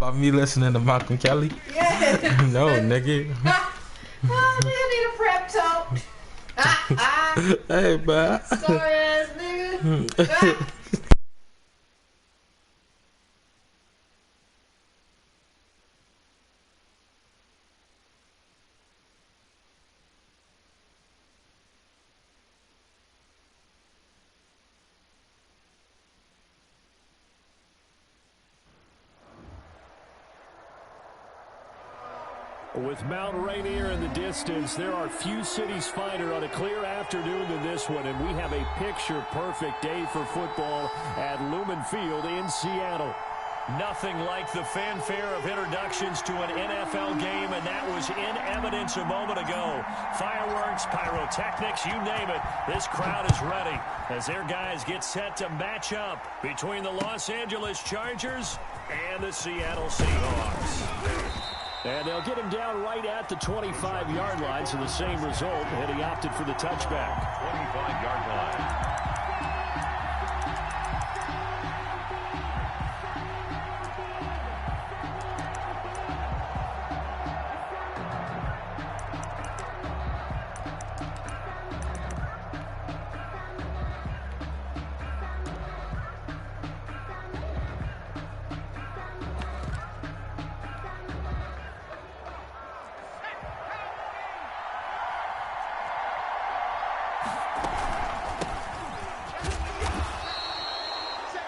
About me listening to Malcolm Kelly? Yes. No, nigga. Oh, nigga need a prep talk. Hey, man. Sorry ass nigga. With Mount Rainier in the distance, there are few cities finer on a clear afternoon than this one, and we have a picture-perfect day for football at Lumen Field in Seattle. Nothing like the fanfare of introductions to an NFL game, and that was in evidence a moment ago. Fireworks, pyrotechnics, you name it, this crowd is ready as their guys get set to match up between the Los Angeles Chargers and the Seattle Seahawks. And they'll get him down right at the 25-yard line, so the same result, and he opted for the touchback. 25-yard line.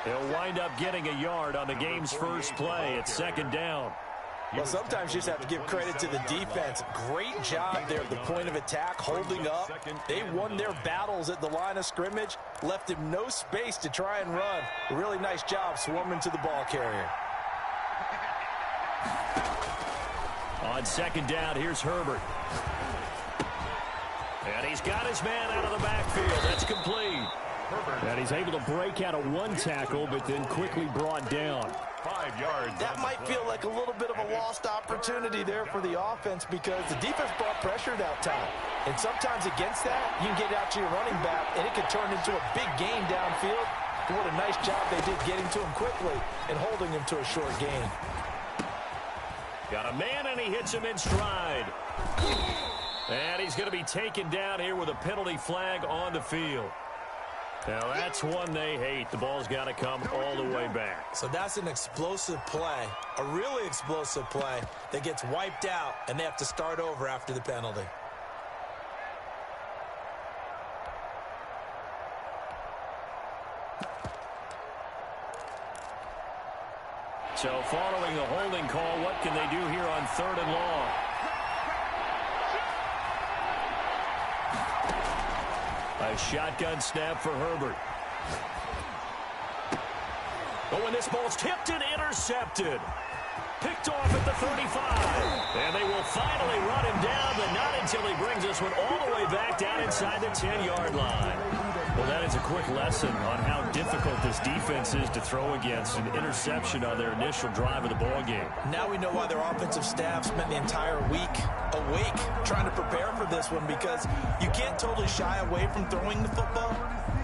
He'll wind up getting a yard on the game's first play. It's second down. Well, sometimes you just have to give credit to the defense. Great job there at the point of attack, holding up. They won their battles at the line of scrimmage, left him no space to try and run. A really nice job swarming to the ball carrier. On second down, here's Herbert. And he's got his man out of the backfield. That's complete. And he's able to break out of one tackle, but then quickly brought down. 5 yards. That might feel like a little bit of a lost opportunity there for the offense because the defense brought pressure that time. And sometimes against that, you can get out to your running back, and it could turn into a big game downfield. But what a nice job they did getting to him quickly and holding him to a short gain. Got a man, and he hits him in stride. And he's going to be taken down here with a penalty flag on the field. Now, that's one they hate. The ball's got to come all the way back. So that's an explosive play, a really explosive play that gets wiped out, and they have to start over after the penalty. So following the holding call, what can they do here on third and long? A shotgun snap for Herbert. Oh, and this ball's tipped and intercepted. Picked off at the 35. And they will finally run him down, but not until he brings this one all the way back down inside the 10-yard line. Well, that is a quick lesson on how difficult this defense is to throw against. An interception on their initial drive of the ballgame. Now we know why their offensive staff spent the entire week awake trying to prepare for this one, because you can't totally shy away from throwing the football.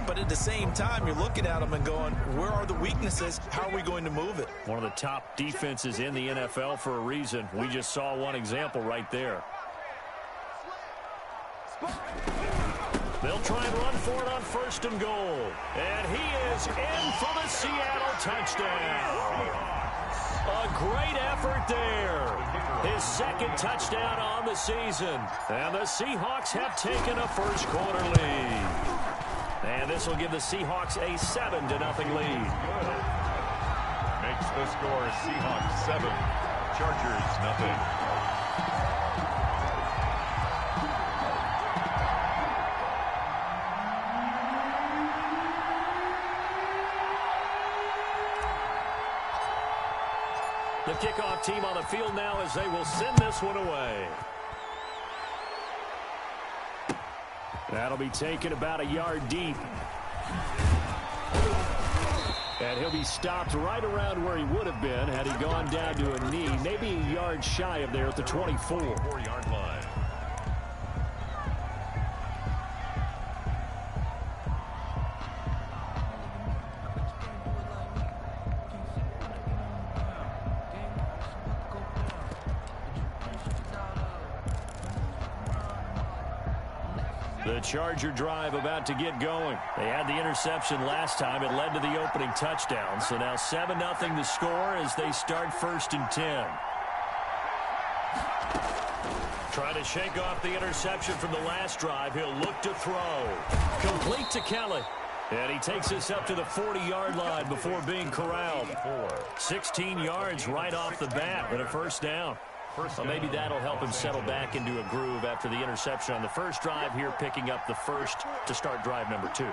But at the same time, you're looking at them and going, where are the weaknesses? How are we going to move it? One of the top defenses in the NFL for a reason. We just saw one example right there. They'll try and run for it on first and goal. And he is in for the Seattle touchdown. A great effort there. His second touchdown on the season. And the Seahawks have taken a first-quarter lead. And this will give the Seahawks a 7-0 lead. Makes the score Seahawks 7, Chargers 0. The kickoff team on the field now as they will send this one away. That'll be taken about a yard deep. And he'll be stopped right around where he would have been had he gone down to a knee, maybe a yard shy of there at the 24. 4-yard line. The Charger drive about to get going. They had the interception last time. It led to the opening touchdown. So now 7-0 the score as they start 1st and 10. Trying to shake off the interception from the last drive. He'll look to throw. Complete to Kelly. And he takes us up to the 40-yard line before being corralled. 16 yards right off the bat with a first down. Well, maybe that'll help him settle back into a groove after the interception on the first drive here, picking up the first to start drive number 2.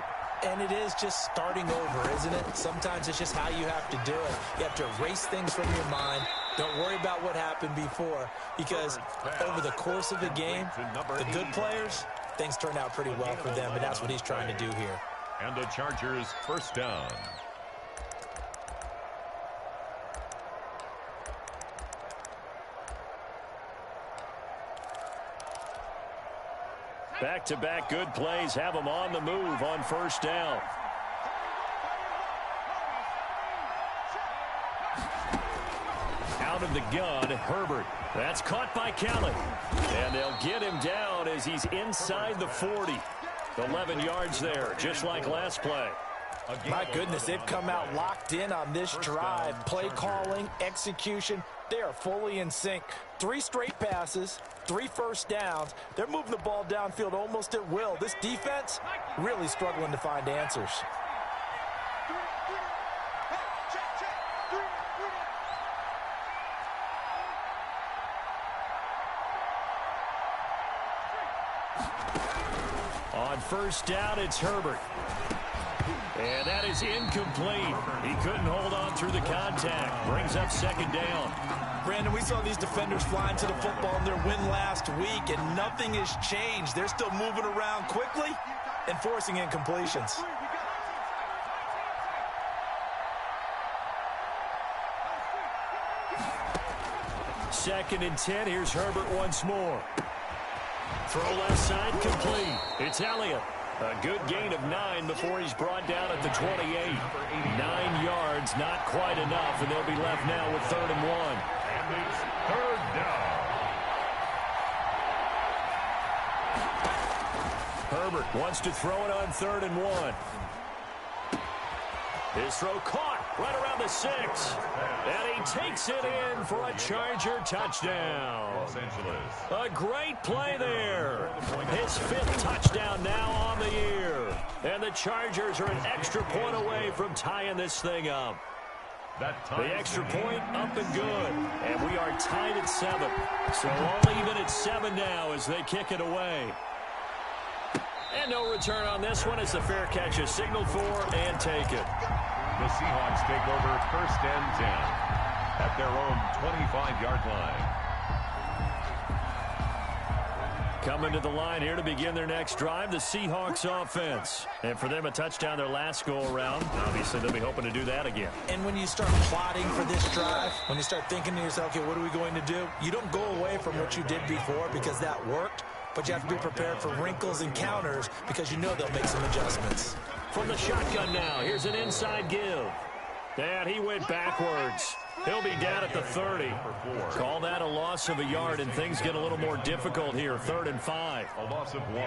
And it is just starting over, isn't it? Sometimes it's just how you have to do it. You have to erase things from your mind. Don't worry about what happened before, because over the course of the game, the good players, things turn out pretty well for them, and that's what he's trying to do here. And the Chargers first down. Back-to-back good plays have them on the move on first down. Out of the gun, Herbert. That's caught by Kelly. And they'll get him down as he's inside the 40. 11 yards there, just like last play. My goodness, they've come out locked in on this drive. Play calling, execution, they are fully in sync. 3 straight passes, 3 first downs. They're moving the ball downfield almost at will. This defense really struggling to find answers. On first down, it's Herbert. And that is incomplete. He couldn't hold on through the contact. Brings up second down. Brandon, we saw these defenders flying to the football in their win last week, and nothing has changed. They're still moving around quickly and forcing incompletions. Second and 10. Here's Herbert once more. Throw left side complete. It's Elliott. A good gain of 9 before he's brought down at the 28. 9 yards, not quite enough, and they'll be left now with 3rd and 1. And it's 3rd down. Herbert wants to throw it on 3rd and 1. His throw caught right around the 6. And he takes it in for a Charger touchdown. Los Angeles. A great play there. His 5th touchdown now on the year. And the Chargers are an extra point away from tying this thing up. The extra point up and good. And we are tied at 7. So all even at 7 now as they kick it away. And no return on this one as the fair catch is signaled for and taken. The Seahawks take over 1st and 10 at their own 25-yard line. Coming to the line here to begin their next drive, the Seahawks offense. And for them, a touchdown their last go-around. Obviously, they'll be hoping to do that again. And when you start plotting for this drive, when you start thinking to yourself, okay, what are we going to do? You don't go away from what you did before because that worked, but you have to be prepared for wrinkles and counters because you know they'll make some adjustments. From the shotgun now, here's an inside give. And he went backwards. He'll be down at the 30. Call that a loss of a yard, and things get a little more difficult here. 3rd and 5. A loss of 1.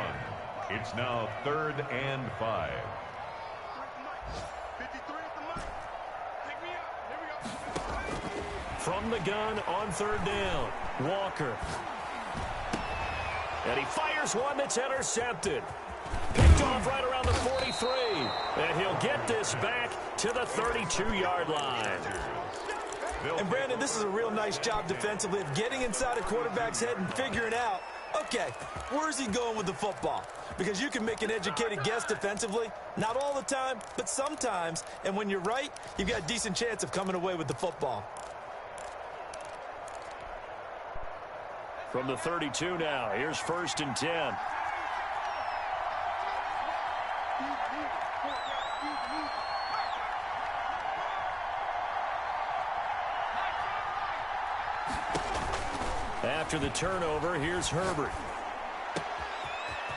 It's now 3rd and 5. From the gun on 3rd down, Walker. And he fires one that's intercepted. Picked off right around the 43. And he'll get this back to the 32-yard line. And, Brandon, this is a real nice job defensively of getting inside a quarterback's head and figuring out, okay, where's he going with the football? Because you can make an educated guess defensively. Not all the time, but sometimes. And when you're right, you've got a decent chance of coming away with the football. From the 32 now, here's 1st and 10. After the turnover, here's Herbert.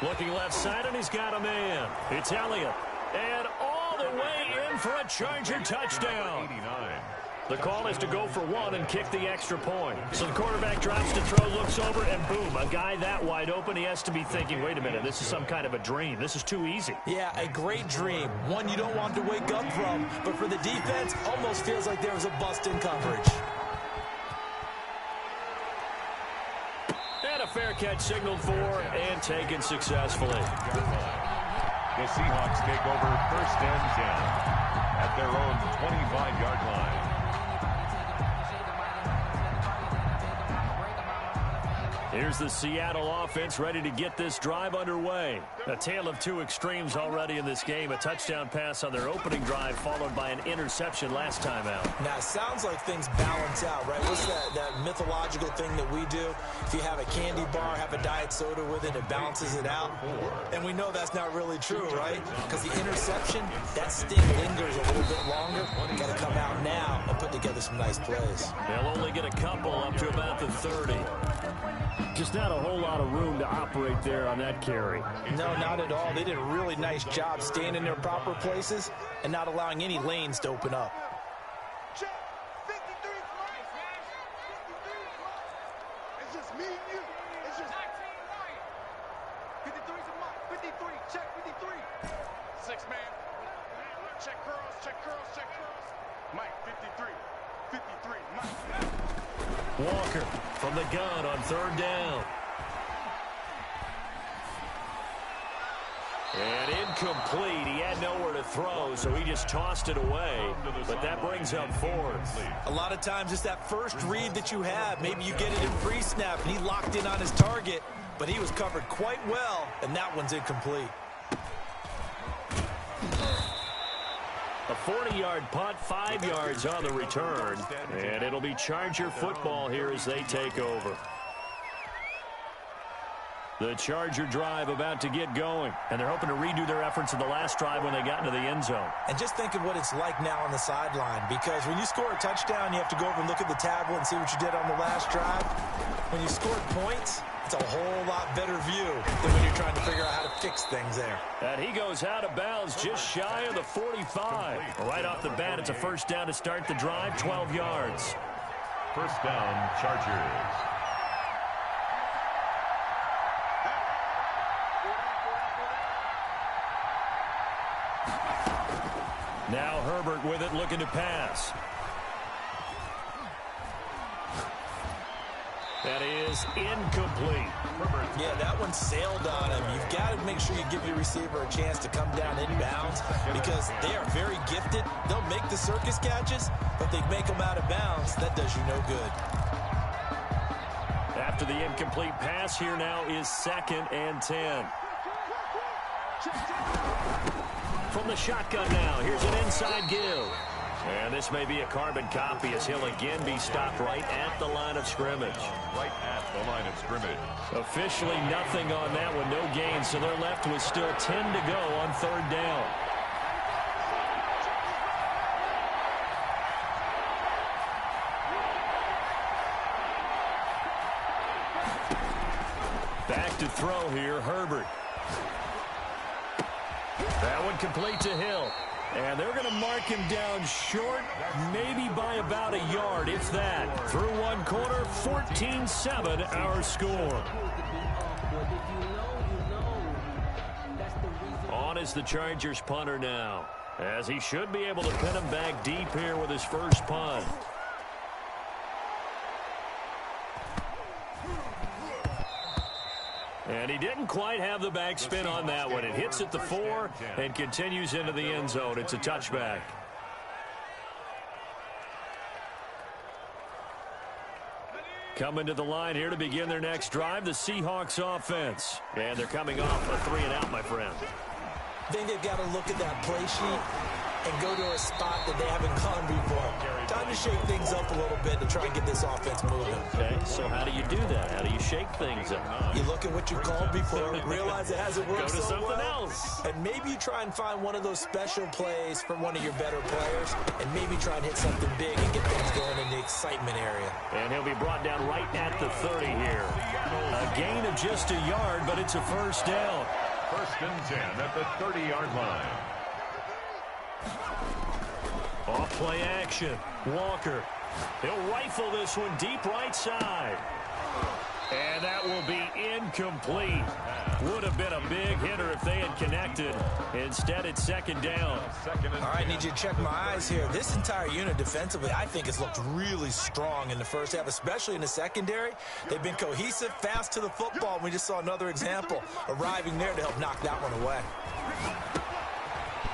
Looking left side, and he's got a man. It's Elliott. And all the way in for a Charger touchdown. 89. The call is to go for one and kick the extra point. So the quarterback drops to throw, looks over, and boom, a guy that wide open, he has to be thinking, wait a minute, this is some kind of a dream. This is too easy. Yeah, a great dream. One you don't want to wake up from. But for the defense, almost feels like there was a bust in coverage. And a fair catch signaled for and taken successfully. The Seahawks take over 1st and 10 at their own 25-yard line. Here's the Seattle offense ready to get this drive underway. A tale of two extremes already in this game. A touchdown pass on their opening drive followed by an interception last time out. Now, it sounds like things balance out, right? What's that mythological thing that we do? If you have a candy bar, have a diet soda with it, it balances it out. And we know that's not really true, right? Because the interception, that sting lingers a little bit longer. Got to come out now and put together some nice plays. They'll only get a couple up to about the 30. Just not a whole lot of room to operate there on that carry. No, not at all. They did a really nice job staying in their proper places and not allowing any lanes to open up. Check. 53 right. 53 It's just me and you. It's just 53's a mark. 53. Check 53. 6 man. Check curls. Check curls. Check curls. Mike 53. 53. Mike. Walker from the gun on 3rd down. And incomplete. He had nowhere to throw, so he just tossed it away. But that brings up 4th. A lot of times it's that first read that you have. Maybe you get it in pre-snap, and he locked in on his target, but he was covered quite well, and that one's incomplete. A 40-yard punt, 5 yards on the return. And it'll be Charger football here as they take over. The Charger drive about to get going. And they're hoping to redo their efforts in the last drive when they got into the end zone. And just think of what it's like now on the sideline. Because when you score a touchdown, you have to go over and look at the tablet and see what you did on the last drive. When you scored points, it's a whole lot better view than when you're trying to figure out how to fix things there. And he goes out of bounds just shy of the 45. Right off the bat, it's a 1st down to start the drive, 12 yards. 1st down, Chargers. Now Herbert with it, looking to pass. That is incomplete. Yeah, that one sailed on him. You've got to make sure you give your receiver a chance to come down inbounds because they are very gifted. They'll make the circus catches, but they make them out of bounds. That does you no good. After the incomplete pass, here now is 2nd and 10. From the shotgun now, here's an inside give. And this may be a carbon copy as he'll again be stopped right at the line of scrimmage. Right at the line of scrimmage. Officially nothing on that one, no gain, so they're left with still 10 to go on 3rd down. Back to throw here, Herbert. That one complete to Hill. And they're going to mark him down short, maybe by about a yard, if that. Through one quarter, 14-7 our score. On is the Chargers punter now, as he should be able to pin him back deep here with his first punt. And he didn't quite have the backspin on that one. It hits at the 4 and continues into the end zone. It's a touchback. Coming to the line here to begin their next drive, the Seahawks offense. And they're coming off a 3-and-out, my friend. I think they've got to look at that play sheet and go to a spot that they haven't gone before. Time to shake things up a little bit to try and get this offense moving. Okay, so how do you do that? How do you shake things up? You look at what you called before, realize it hasn't worked Go to so something well, else. and maybe you try and find one of those special plays from one of your better players, and maybe try and hit something big and get things going in the excitement area. And he'll be brought down right at the 30 here. A gain of just a yard, but it's a 1st down. 1st and 10 at the 30-yard line. Play action. Walker. He'll rifle this one deep right side. And that will be incomplete. Would have been a big hitter if they had connected. Instead, it's second down. All right, need you to check my eyes here. This entire unit defensively, I think, has looked really strong in the first half, especially in the secondary. They've been cohesive, fast to the football. We just saw another example arriving there to help knock that one away.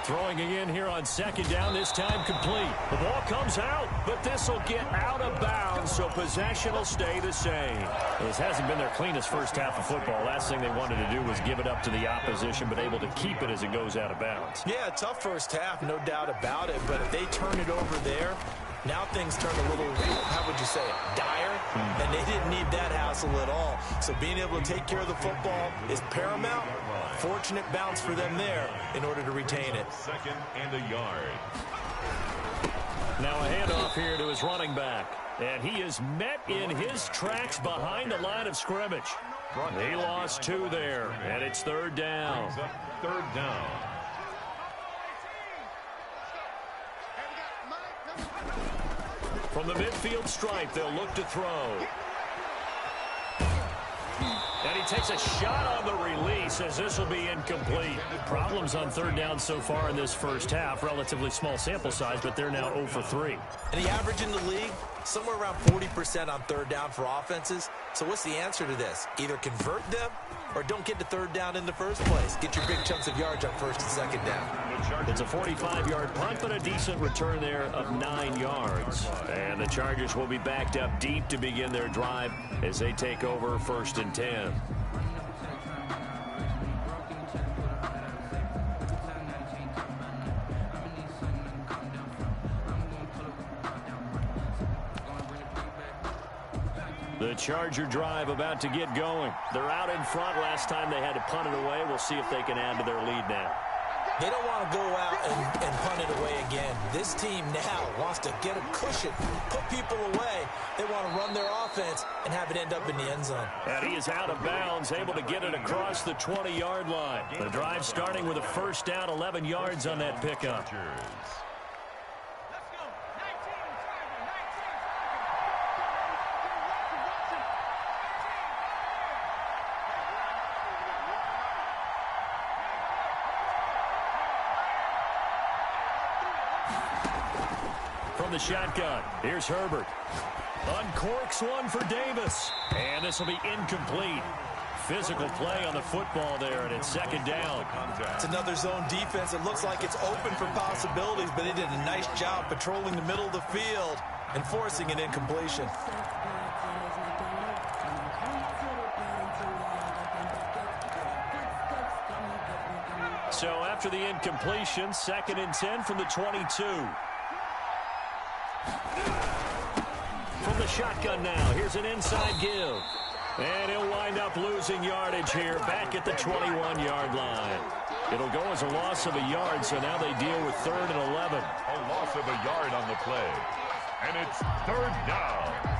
Throwing again here on second down, this time complete. The ball comes out, but this will get out of bounds, so possession will stay the same. This hasn't been their cleanest first half of football. Last thing they wanted to do was give it up to the opposition, but able to keep it as it goes out of bounds. Yeah, tough first half, no doubt about it, but if they turn it over there, now things turn a little, how would you say it, dire, and they didn't need that hassle at all. So being able to take care of the football is paramount. Fortunate bounce for them there in order to retain it. Second and a yard. Now a handoff here to his running back. And he is met in his tracks behind the line of scrimmage. He lost 2 there, and it's third down. Third down. From the midfield stripe, they'll look to throw. And he takes a shot on the release as this will be incomplete. Problems on third down so far in this first half. Relatively small sample size, but they're now 0 for 3. And the average in the league, somewhere around 40% on third down for offenses. So what's the answer to this? Either convert them or don't get to third down in the first place. Get your big chunks of yards on first and second down. It's a 45-yard punt, but a decent return there of 9 yards. And the Chargers will be backed up deep to begin their drive as they take over first and 10. The Charger drive about to get going. They're out in front. Last time they had to punt it away. We'll see if they can add to their lead now. They don't want to go out and punt it away again. This team now wants to get a cushion, put people away. They want to run their offense and have it end up in the end zone. And he is out of bounds, able to get it across the 20-yard line. The drive starting with a first down, 11 yards on that pickup. From the shotgun, here's Herbert. Uncorks one for Davis. And this will be incomplete. Physical play on the football there, and it's second down. It's another zone defense. It looks like it's open for possibilities, but they did a nice job patrolling the middle of the field and forcing an incompletion. So after the incompletion, second and 10 from the 22. From the shotgun now, here's an inside give. And he'll wind up losing yardage here back at the 21-yard line. It'll go as a loss of a yard, so now they deal with third and 11. A loss of a yard on the play. And it's third down.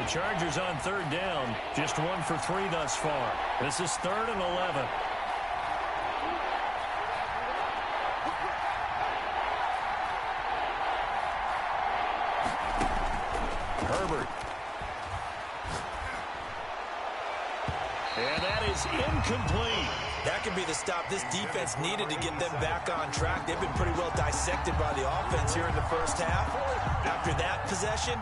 Chargers on third down, just 1 for 3 thus far. This is third and 11. Herbert. And that is incomplete. That could be the stop this defense needed to get them back on track. They've been pretty well dissected by the offense here in the first half. After that possession,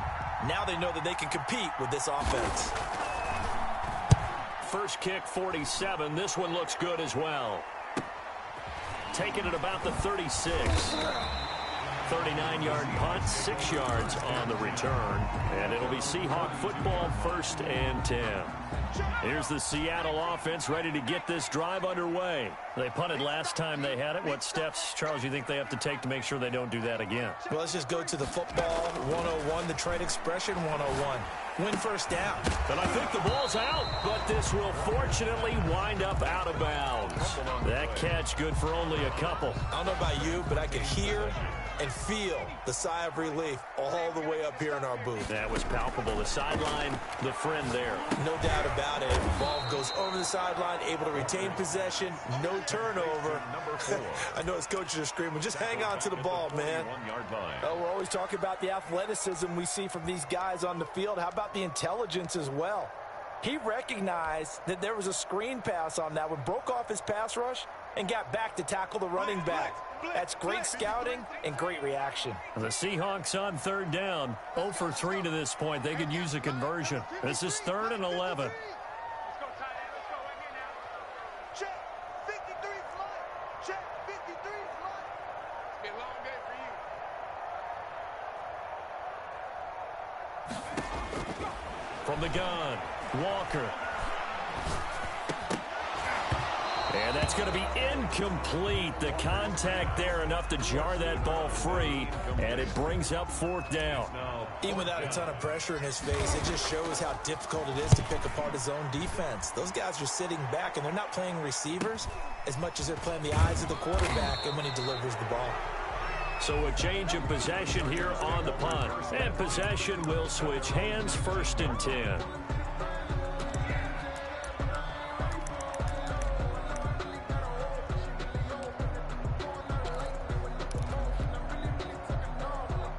now they know that they can compete with this offense. First kick, 47. This one looks good as well. Taking it about the 36. 39-yard punt, 6 yards on the return. And it'll be Seahawk football, first and 10. Here's the Seattle offense ready to get this drive underway. They punted last time they had it. What steps, Charles, you think they have to take to make sure they don't do that again? Well, let's just go to the football 101, the trade expression 101. win first down. And I think the ball's out, but this will fortunately wind up out of bounds. That catch good for only a couple. I don't know about you, but I could hear and feel the sigh of relief all the way up here in our booth. That was palpable. The sideline, the friend there. No doubt about it. Ball goes over the sideline, able to retain possession, no turnover. I know his coaches are screaming, just hang on to the ball, man. We're always talking about the athleticism we see from these guys on the field. How about the intelligence as well? He recognized that there was a screen pass on that one, broke off his pass rush, and got back to tackle the running back. That's great scouting and great reaction. The Seahawks on third down, 0 for 3 to this point. They could use a conversion. This is 3rd and 11. Let's go, tight end. Let's go again now. Check 53 flight. Check 53 flight. It's been a long day for you. From the gun, Walker. And that's going to be incomplete. The contact there enough to jar that ball free, and it brings up 4th down. Even without a ton of pressure in his face, it just shows how difficult it is to pick apart his own defense. Those guys are sitting back, and they're not playing receivers as much as they're playing the eyes of the quarterback and when he delivers the ball. So a change of possession here on the punt. And possession will switch hands, 1st and 10.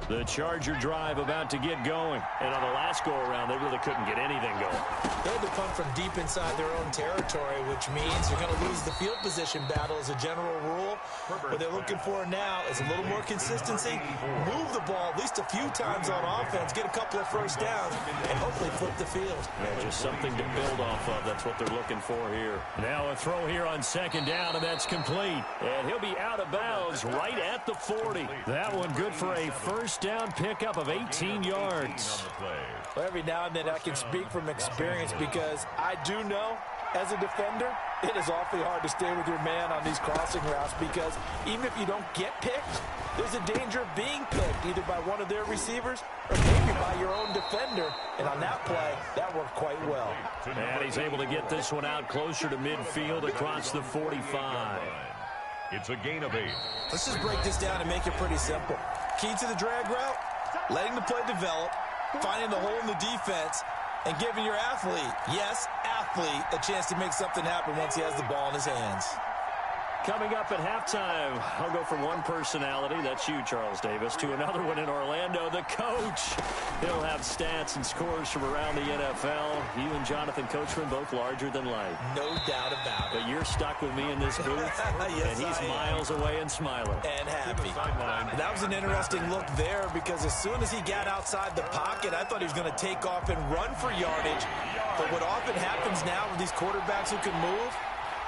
The Charger drive about to get going. And on the last go-around, they really couldn't get anything going. They had to punt from deep inside their own territory, which means you're going to lose the field position battle as a general rule. What they're looking for now is a little more consistency, move the ball at least a few times on offense, get a couple of first downs, and hopefully flip the field. Yeah, just something to build off of. That's what they're looking for here. Now a throw here on 2nd down, and that's complete. And he'll be out of bounds right at the 40. That one good for a first down pickup of 18 yards. Well, every now and then I can speak from experience because I do know as a defender it is awfully hard to stay with your man on these crossing routes because even if you don't get picked, there's a danger of being picked either by one of their receivers or maybe by your own defender. And on that play, that worked quite well. And he's able to get this one out closer to midfield across the 45. It's a gain of 8. Let's just break this down and make it pretty simple. Key to the drag route, letting the play develop, finding the hole in the defense, and giving your athlete, yes, athlete, a chance to make something happen once he has the ball in his hands. Coming up at halftime, I'll go from one personality, that's you, Charles Davis, to another one in Orlando, the coach. He'll have stats and scores from around the NFL. You and Jonathan Coachman both larger than life. No doubt about it. But you're stuck with me in this booth, yes, and he's miles away and smiling. And happy. That was an interesting look there because as soon as he got outside the pocket, I thought he was going to take off and run for yardage. But what often happens now with these quarterbacks who can move,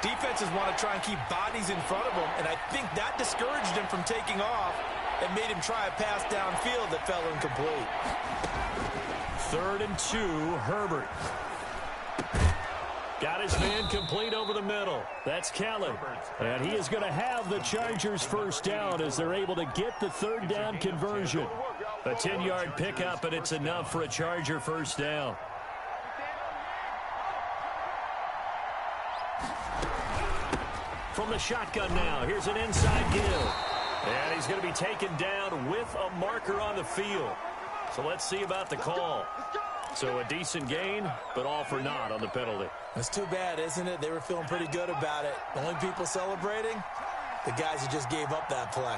defenses want to try and keep bodies in front of them, and I think that discouraged him from taking off and made him try a pass downfield that fell incomplete. 3rd and 2, Herbert. Got his man complete over the middle. That's Kellen. And he is going to have the Chargers first down as they're able to get the 3rd down conversion. A 10-yard pickup, and it's enough for a Charger first down. From the shotgun now, here's an inside give. And he's going to be taken down with a marker on the field. So let's see about the call. So a decent gain, but all for naught on the penalty. That's too bad, isn't it? They were feeling pretty good about it. The only people celebrating, the guys who just gave up that play.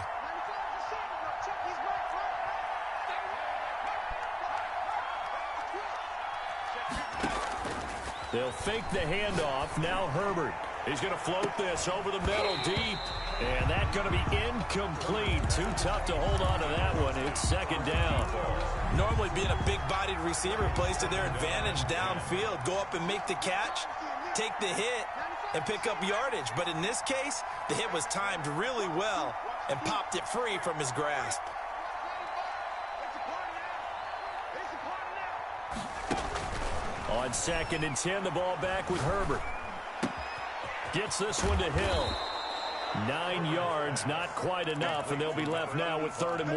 They'll fake the handoff. Now Herbert. He's going to float this over the middle deep. And that's going to be incomplete. Too tough to hold on to that one. It's 2nd down. Normally being a big-bodied receiver plays to their advantage downfield. Go up and make the catch, take the hit, and pick up yardage. But in this case, the hit was timed really well and popped it free from his grasp. On 2nd and 10, the ball back with Herbert. Gets this one to Hill. 9 yards, not quite enough, and they'll be left now with 3rd and 1.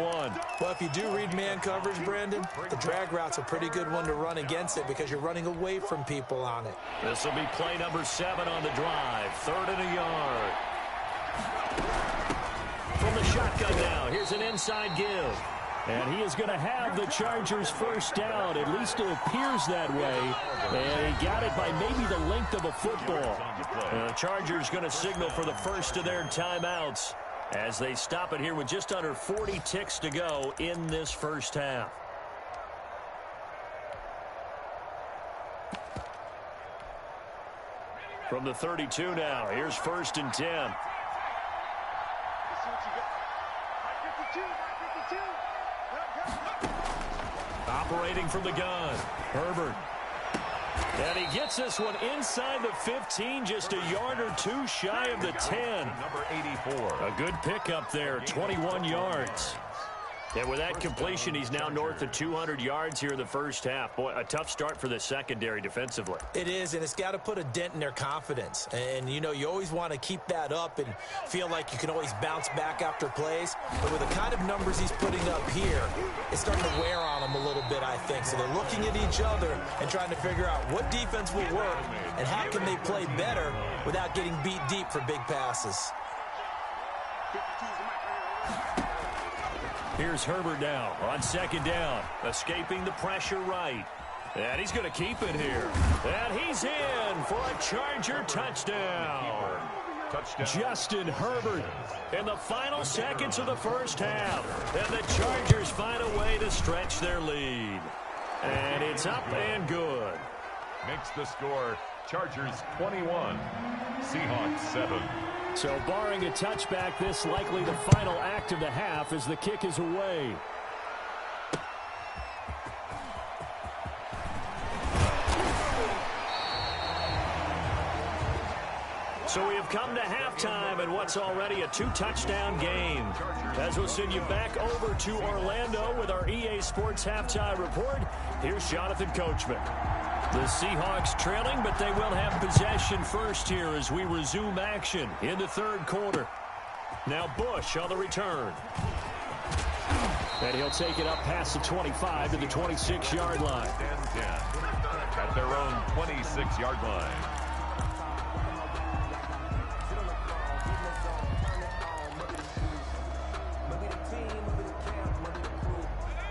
Well, if you do read man coverage, Brandon, the drag route's a pretty good one to run against it because you're running away from people on it. This will be play number 7 on the drive. 3rd and a yard. From the shotgun now, here's an inside give. And he is going to have the Chargers first down. At least it appears that way. And he got it by maybe the length of a football. And the Chargers going to signal for the first of their timeouts as they stop it here with just under 40 ticks to go in this first half. From the 32 now, here's 1st and 10. Operating from the gun, Herbert. And he gets this one inside the 15, just a yard or two shy of the 10. Number 84. A good pickup there, 21 yards. And with that completion, he's now north of 200 yards here in the first half. Boy, a tough start for the secondary defensively. It is, and it's got to put a dent in their confidence. And, you know, you always want to keep that up and feel like you can always bounce back after plays. But with the kind of numbers he's putting up here, it's starting to wear on them a little bit, I think. So they're looking at each other and trying to figure out what defense will work and how can they play better without getting beat deep for big passes. Here's Herbert now on 2nd down, escaping the pressure right. And he's going to keep it here. And he's in for a Charger touchdown. Justin Herbert in the final seconds of the first half. And the Chargers find a way to stretch their lead. And it's up and good. Makes the score Chargers 21, Seahawks 7. So barring a touchback, this likely the final act of the half as the kick is away. So we have come to halftime in what's already a 2-touchdown game. As we'll send you back over to Orlando with our EA Sports Halftime Report, here's Jonathan Coachman. The Seahawks trailing, but they will have possession first here as we resume action in the 3rd quarter. Now Bush on the return. And he'll take it up past the 25 to the 26-yard line. At their own 26-yard line.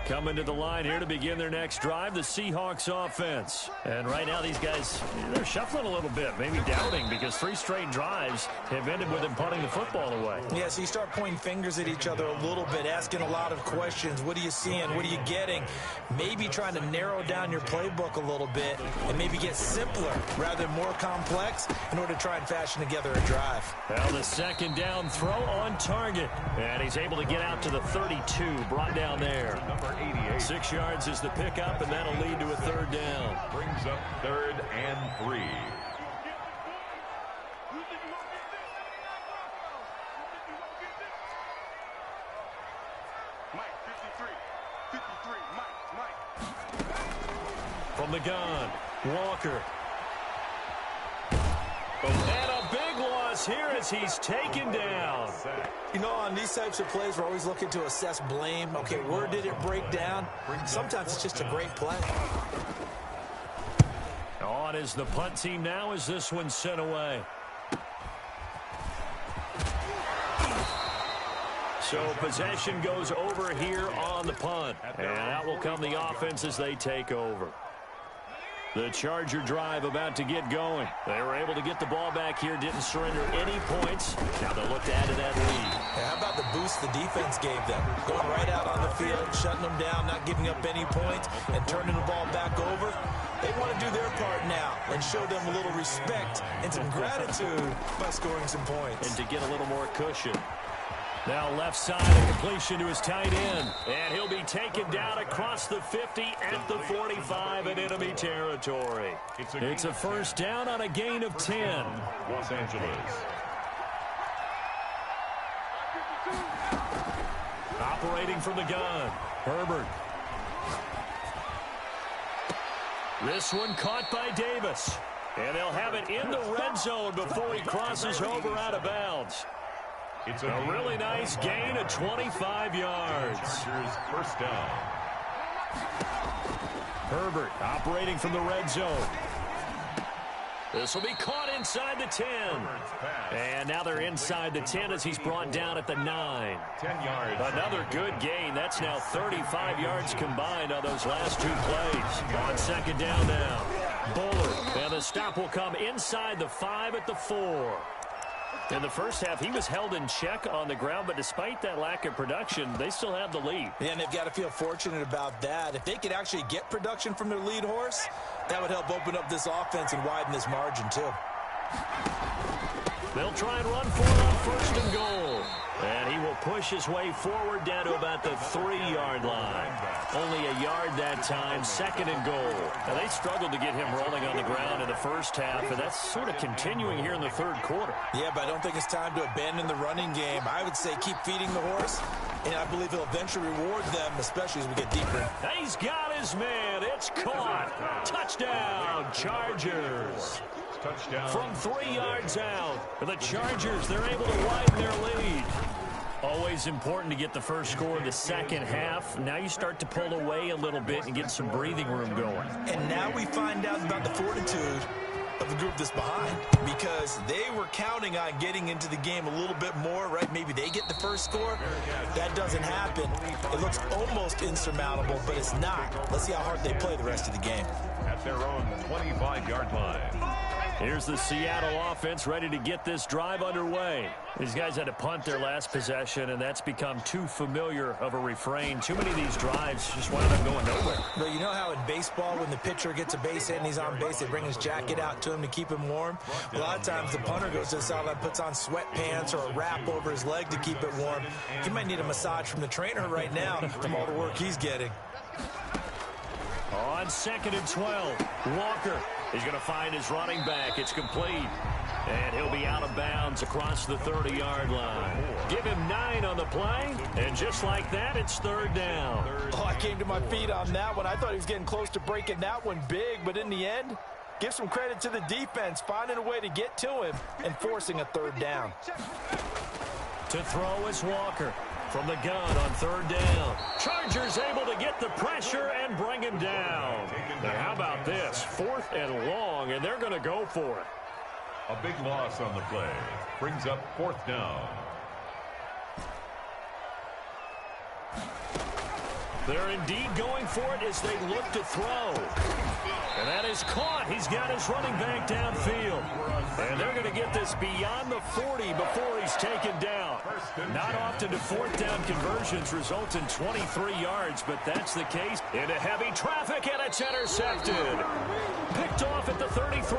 Coming to the line here to begin their next drive, the Seahawks offense. And right now these guys, they're shuffling a little bit, maybe doubting, because 3 straight drives have ended with them punting the football away. Yeah, so you start pointing fingers at each other a little bit, asking a lot of questions. What are you seeing? What are you getting? Maybe trying to narrow down your playbook a little bit and maybe get simpler rather than more complex in order to try and fashion together a drive. Well, the 2nd down throw on target. And he's able to get out to the 32, brought down there. Number 88. 6 yards is the pickup, and that'll lead to a 3rd down. Brings up 3rd and 3. From the gun, Walker. And a big loss here as he's taken down. You know, on these types of plays, we're always looking to assess blame. Okay, where did it break down? Sometimes it's just a great play. On is the punt team now as this one's sent away. So possession goes over here on the punt. And out will come the offense as they take over. The Charger drive about to get going. They were able to get the ball back here, didn't surrender any points. Now they'll look to add to that lead. Yeah, how about the boost the defense gave them? Going right out on the field, shutting them down, not giving up any points, and turning the ball back over. They want to do their part now and show them a little respect and some gratitude by scoring some points. And to get a little more cushion. Now left side, a completion to his tight end. And he'll be taken down across the 50 at the 45 in enemy territory. It's a 1st down on a gain of 10. Los Angeles. Operating from the gun, Herbert. This one caught by Davis. And they'll have it in the red zone before he crosses over out of bounds. It's A really nice gain of 25 yards. Chargers first down. Herbert operating from the red zone. This will be caught inside the 10. And now they're inside the 10 as he's brought down at the 9. 10 yards. Another good gain. That's now 35 yards combined on those last two plays. On second down now. Bullard. And the stop will come inside the 5 at the 4. In the first half, he was held in check on the ground, but despite that lack of production, they still have the lead. Yeah, and they've got to feel fortunate about that. If they could actually get production from their lead horse, that would help open up this offense and widen this margin, too. They'll try and run for it on first and goal. And he will push his way forward down to about the 3-yard line. Only a yard that time, second and goal. Now, they struggled to get him rolling on the ground in the first half, and that's sort of continuing here in the third quarter. Yeah, but I don't think it's time to abandon the running game. I would say keep feeding the horse, and I believe he'll eventually reward them, especially as we get deeper. He's got his man. It's caught. Touchdown, Chargers. Touchdown. From 3 yards out, the Chargers, they're able to widen their lead. Always important to get the first score of the second half. Now you start to pull away a little bit and get some breathing room going. And now we find out about the fortitude of the group that's behind, because they were counting on getting into the game a little bit more, right? Maybe they get the first score. That doesn't happen. It looks almost insurmountable, but it's not. Let's see how hard they play the rest of the game. At their own 25-yard line. Here's the Seattle offense ready to get this drive underway. These guys had to punt their last possession, and that's become too familiar of a refrain. Too many of these drives just wound up going nowhere. But you know how in baseball, when the pitcher gets a base hit and he's on base, they bring his jacket out to him to keep him warm? A lot of times the punter goes to the sideline, puts on sweatpants or a wrap over his leg to keep it warm. He might need a massage from the trainer right now from all the work he's getting. On second and 12, Walker is going to find his running back. It's complete. And he'll be out of bounds across the 30-yard line. Give him 9 on the play, and just like that, it's third down. Oh, I came to my feet on that one. I thought he was getting close to breaking that one big, but in the end, give some credit to the defense, finding a way to get to him and forcing a third down. To throw is Walker. From the gun on third down. Chargers able to get the pressure and bring him down. Now, how about this? 4th and long, and they're going to go for it. A big loss on the play. Brings up 4th down. They're indeed going for it as they look to throw. And that is caught. He's got his running back downfield. And they're going to get this beyond the 40 before he's taken down. Not often do 4th down conversions result in 23 yards, but that's the case. Into heavy traffic, and it's intercepted. Picked off at the 33.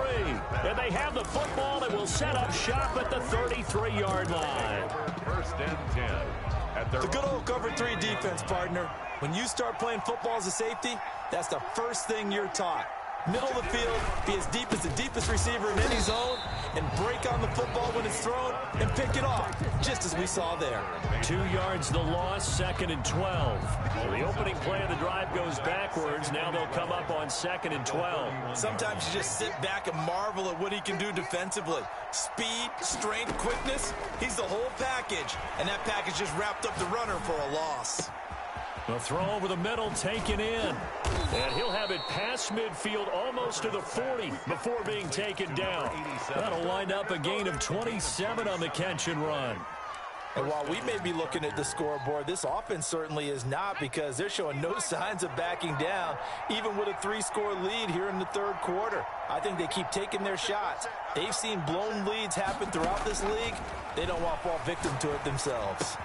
And they have the football that will set up shop at the 33-yard line. First and 10. The good old cover 3 defense, partner. When you start playing football as a safety, that's the first thing you're taught. Middle of the field, be as deep as the deepest receiver in any zone, and break on the football when it's thrown and pick it off, just as we saw there. 2 yards the loss, second and 12. So the opening play of the drive goes backwards. Now they'll come up on second and 12. Sometimes you just sit back and marvel at what he can do defensively. Speed, strength, quickness, he's the whole package, and that package just wrapped up the runner for a loss. The throw over the middle taken in. And he'll have it past midfield almost to the 40 before being taken down. That'll wind up a gain of 27 on the catch and run. And while we may be looking at the scoreboard, this offense certainly is not, because they're showing no signs of backing down, even with a 3-score lead here in the third quarter. I think they keep taking their shots. They've seen blown leads happen throughout this league. They don't want to fall victim to it themselves.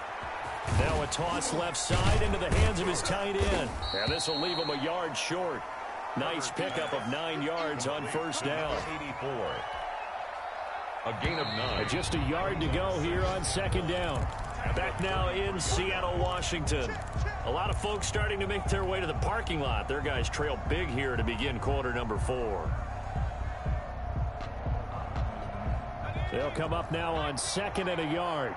Now a toss left side into the hands of his tight end. And this will leave him a yard short. Nice pickup of 9 yards on first down. 84. A gain of 9. Just a yard to go here on second down. Back now in Seattle, Washington. A lot of folks starting to make their way to the parking lot. Their guys trail big here to begin quarter number 4. They'll come up now on second and a yard.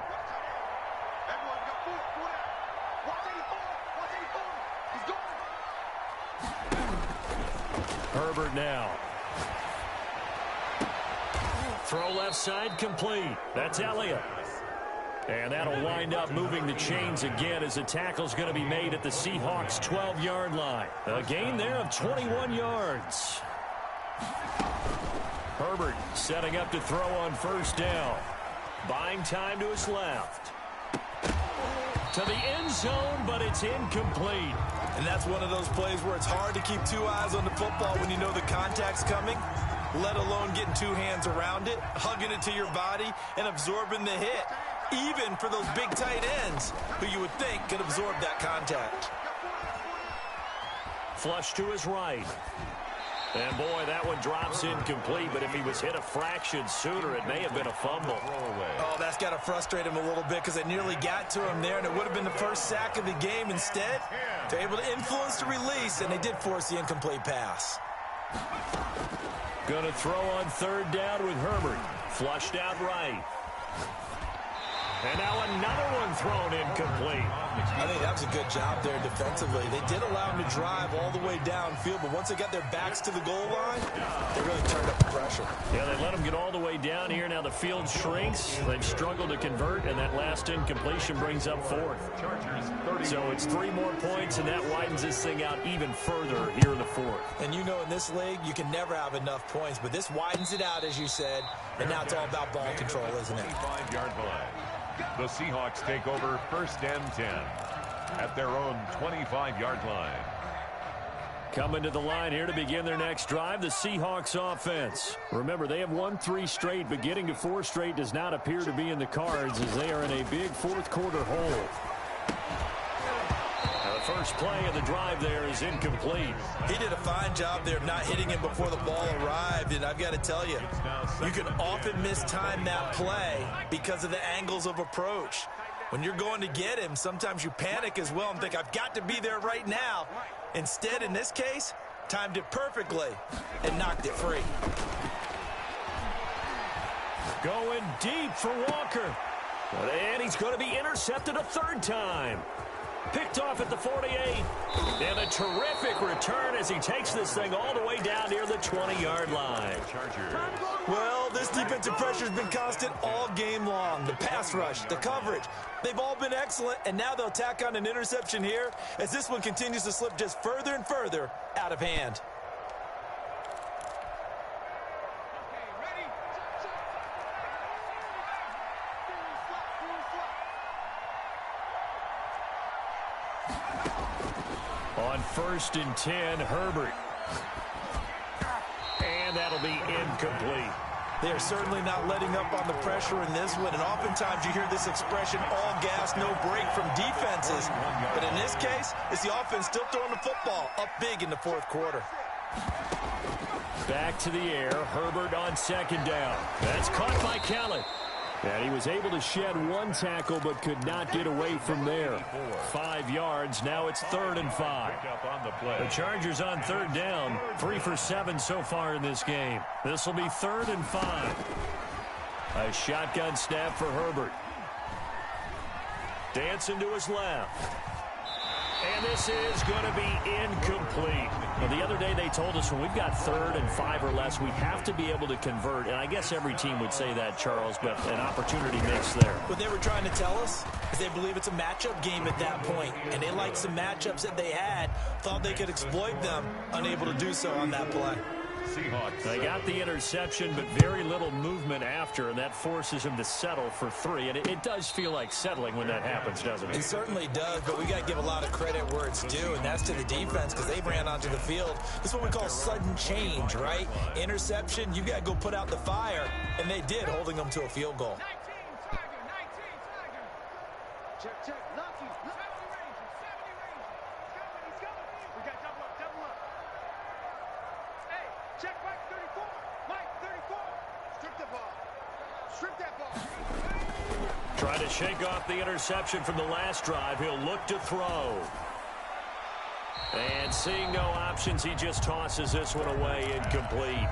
Herbert now. Throw left side complete. That's Elliott. And that'll wind up moving the chains again as the tackle's going to be made at the Seahawks' 12-yard line. A gain there of 21 yards. Herbert setting up to throw on first down. Buying time to his left. To the end zone, but it's incomplete. And that's one of those plays where it's hard to keep two eyes on the football when you know the contact's coming, let alone getting two hands around it, hugging it to your body, and absorbing the hit, even for those big tight ends who you would think could absorb that contact. Flush to his right. And, boy, that one drops incomplete, but if he was hit a fraction sooner, it may have been a fumble. Oh, that's got to frustrate him a little bit because they nearly got to him there, and it would have been the first sack of the game. Instead, they're able to influence the release, and they did force the incomplete pass. Going to throw on third down with Herbert. Flushed out right. And now another one thrown incomplete. I think that was a good job there defensively. They did allow him to drive all the way downfield, but once they got their backs to the goal line, they really turned up the pressure. Yeah, they let him get all the way down here. Now the field shrinks. They've struggled to convert, and that last incompletion brings up fourth. So it's 3 more points, and that widens this thing out even further here in the fourth. And you know in this league, you can never have enough points, but this widens it out, as you said, and now it's all about ball control, isn't it? 25-yard line. The Seahawks take over first and 10 at their own 25-yard line. Coming to the line here to begin their next drive, the Seahawks offense. Remember, they have won 3 straight, but getting to 4 straight does not appear to be in the cards as they are in a big fourth quarter hole. Now, the first play of the drive there is incomplete. He did a fine job there of not hitting him before the ball arrived, and I've got to tell you, you can often mistime that play because of the angles of approach. When you're going to get him, sometimes you panic as well and think, I've got to be there right now. Instead, in this case, timed it perfectly and knocked it free. Going deep for Walker. And he's going to be intercepted a third time. Picked off at the 48. And a terrific return as he takes this thing all the way down near the 20-yard line. Well, this defensive pressure has been constant all game long. The pass rush, the coverage, they've all been excellent, and now they'll tack on an interception here as this one continues to slip just further and further out of hand. On first and 10, Herbert. And that'll be incomplete. They are certainly not letting up on the pressure in this one, and oftentimes you hear this expression, all gas, no break from defenses. But in this case, it's the offense still throwing the football up big in the fourth quarter. Back to the air, Herbert on second down. That's caught by Kelly. And he was able to shed 1 tackle but could not get away from there. 5 yards. Now it's 3rd and 5. The Chargers on third down. 3 for 7 so far in this game. This will be 3rd and 5. A shotgun snap for Herbert. Dancing to his left. And this is going to be incomplete. Well, the other day they told us when we've got 3rd and 5 or less, we have to be able to convert. And I guess every team would say that, Charles, but an opportunity mix there. What they were trying to tell us is they believe it's a matchup game at that point. And they liked some matchups that they had, thought they could exploit them, unable to do so on that play. Seahawks. They got the interception, but very little movement after, and that forces him to settle for 3. And it does feel like settling when that happens, doesn't it? It certainly does, but we got to give a lot of credit where it's due, and that's to the defense because they ran onto the field. This is what we call sudden change, right? Interception, you got to go put out the fire, and they did, holding them to a field goal. 19 Tiger. Check, check. Lucky. 70 Ranger. 70 Ranger. He's coming. We got double up, double up. Hey, check Mike 34. Mike 34. Strip the ball. Strip that ball. Trying to shake off the interception from the last drive. He'll look to throw. And seeing no options, he just tosses this one away incomplete.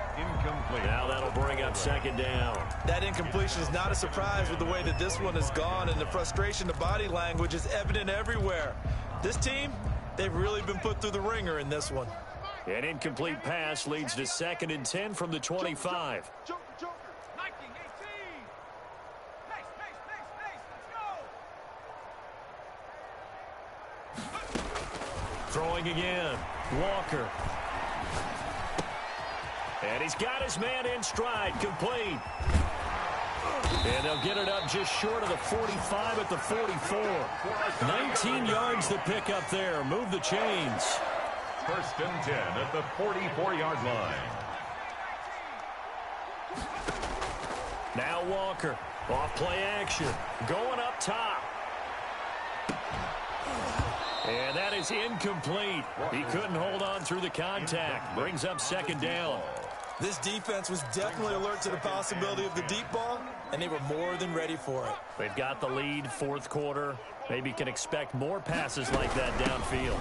Now that'll bring up second down. That incompletion is not a surprise with the way that this one has gone, and the frustration, the body language is evident everywhere. This team, they've really been put through the ringer in this one. An incomplete pass leads to 2nd and 10 from the 25. Joker, Joker. 19, 18. Pace, pace, pace, pace. Let's go. Throwing again. Walker. And he's got his man in stride. Complete. And they'll get it up just short of the 45 at the 44. 19 yards to pick up there. Move the chains. 1st and 10 at the 44-yard line. Now Walker. Off play action. Going up top. And that is incomplete. He couldn't hold on through the contact. Brings up 2nd down. This defense was definitely alert to the possibility of the deep ball, and they were more than ready for it. They've got the lead, 4th quarter. Maybe can expect more passes like that downfield.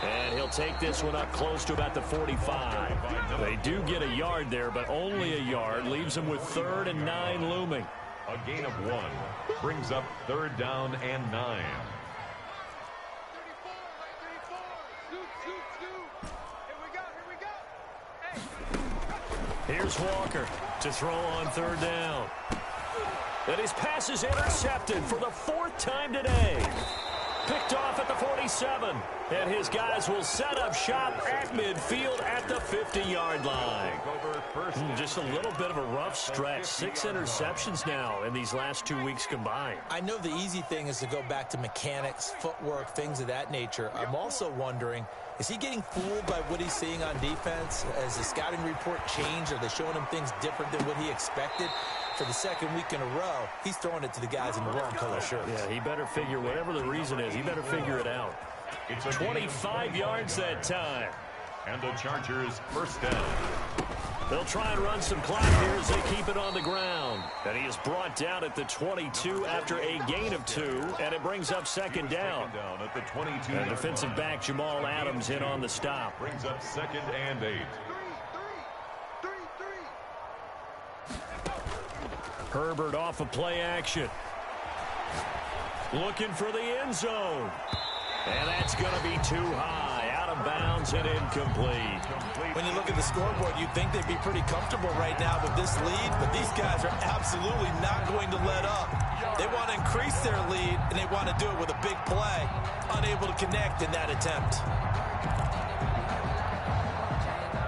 And he'll take this one up close to about the 45. They do get a yard there, but only a yard. Leaves them with 3rd and 9 looming. A gain of 1 brings up 3rd down and 9. Here's Walker to throw on 3rd down. And his pass is intercepted for the 4th time today. Picked off at the 47. And his guys will set up shop at midfield at the 50-yard line. Just a little bit of a rough stretch. 6 interceptions now in these last 2 weeks combined. I know the easy thing is to go back to mechanics, footwork, things of that nature. I'm also wondering, is he getting fooled by what he's seeing on defense? Has the scouting report changed? Are they showing him things different than what he expected? For the 2nd week in a row, he's throwing it to the guys in the wrong color shirts. Yeah, he better figure, whatever the reason is, he better figure it out. It's a 25 yards that time. And the Chargers 1st down. They'll try and run some clock here as they keep it on the ground. And he is brought down at the 22 after a gain of 2, and it brings up 2nd down. At the 22. And defensive back Jamal Adams in on the stop. Brings up 2nd and 8. Herbert off of play action. Looking for the end zone. And that's going to be too high. Out of bounds and incomplete. When you look at the scoreboard, you'd think they'd be pretty comfortable right now with this lead, but these guys are absolutely not going to let up. They want to increase their lead, and they want to do it with a big play. Unable to connect in that attempt.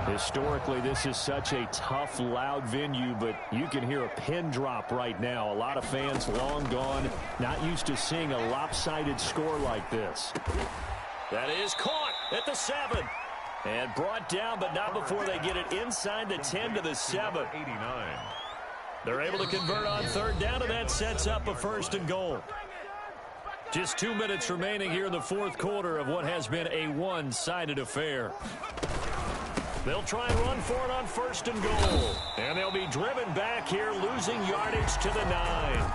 Historically, this is such a tough, loud venue, but you can hear a pin drop right now. A lot of fans long gone, not used to seeing a lopsided score like this. That is caught at the 7. And brought down, but not before they get it inside the 10 to the 7. 89. They're able to convert on 3rd down, and that sets up a 1st and goal. Just 2 minutes remaining here in the 4th quarter of what has been a one-sided affair. They'll try and run for it on 1st and goal. And they'll be driven back here, losing yardage to the 9.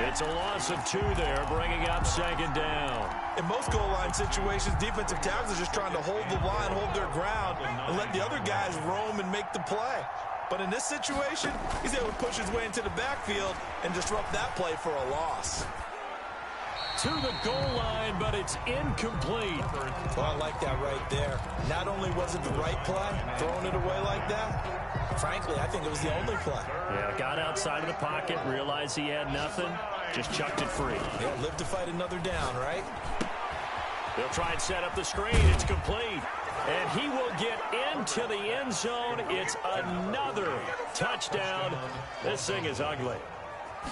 It's a loss of 2 there, bringing up 2nd down. In most goal line situations, defensive tackles are just trying to hold the line, hold their ground, and let the other guys roam and make the play. But in this situation, he's able to push his way into the backfield and disrupt that play for a loss. To the goal line, but it's incomplete. Well, I like that right there. Not only was it the right play, throwing it away like that, frankly, I think it was the only play. Yeah, got outside of the pocket, realized he had nothing, just chucked it free. Yeah, live to fight another down, right? They'll try and set up the screen. It's complete. And he will get into the end zone. It's another touchdown. This thing is ugly.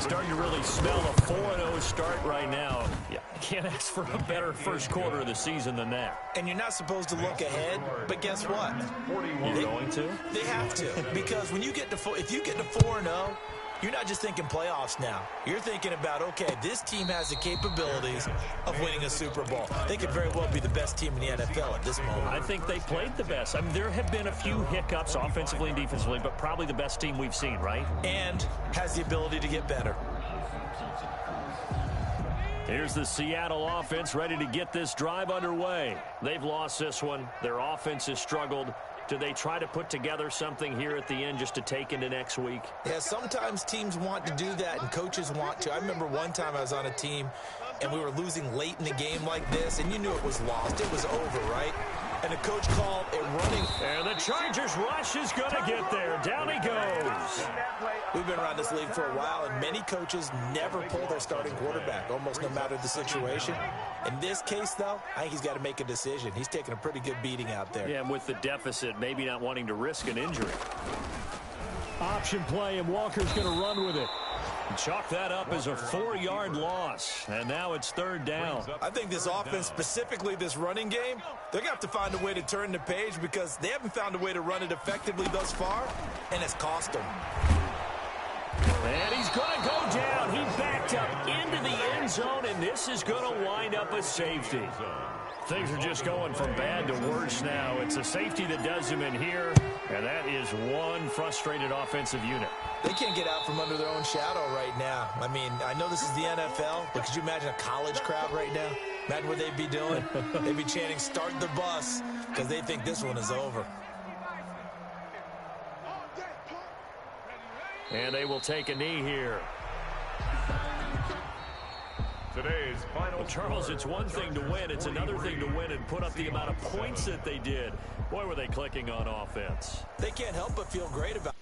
Starting to really smell a 4-0 start right now. Yeah, can't ask for a better 1st quarter of the season than that. And you're not supposed to look ahead, but guess what? You're going to? They have to, because when you get to if you get to 4-0, you're not just thinking playoffs now. You're thinking about, okay, this team has the capabilities of winning a Super Bowl. They could very well be the best team in the NFL at this moment. I think they played the best. I mean, there have been a few hiccups offensively and defensively, but probably the best team we've seen, right? And has the ability to get better. Here's the Seattle offense ready to get this drive underway. They've lost this one. Their offense has struggled. Do they try to put together something here at the end just to take into next week? Yeah, sometimes teams want to do that and coaches want to. I remember one time I was on a team and we were losing late in the game like this, and you knew it was lost. It was over, right? and the coach called a running. And the Chargers rush is going to get there. Down he goes. We've been around this league for a while, and many coaches never pull their starting quarterback, almost no matter the situation. In this case, though, I think he's got to make a decision. He's taking a pretty good beating out there. Yeah, and with the deficit, maybe not wanting to risk an injury. Option play, and Walker's going to run with it. Chalk that up as a 4-yard loss, and now it's 3rd down. I think this offense, specifically this running game, they're going to have to find a way to turn the page because they haven't found a way to run it effectively thus far, and it's cost them. And he's going to go down. He backed up into the end zone, and this is going to wind up a safety. Things are just going from bad to worse now. It's a safety that does him in here, and that is one frustrated offensive unit. They can't get out from under their own shadow right now. I mean, I know this is the NFL, but could you imagine a college crowd right now? Imagine what they'd be doing. They'd be chanting, "Start the bus," because they think this one is over. And they will take a knee here. Today's final. Well, Charles, it's one thing to win. It's another thing to win and put up the amount of points that they did. Boy, were they clicking on offense. They can't help but feel great about it.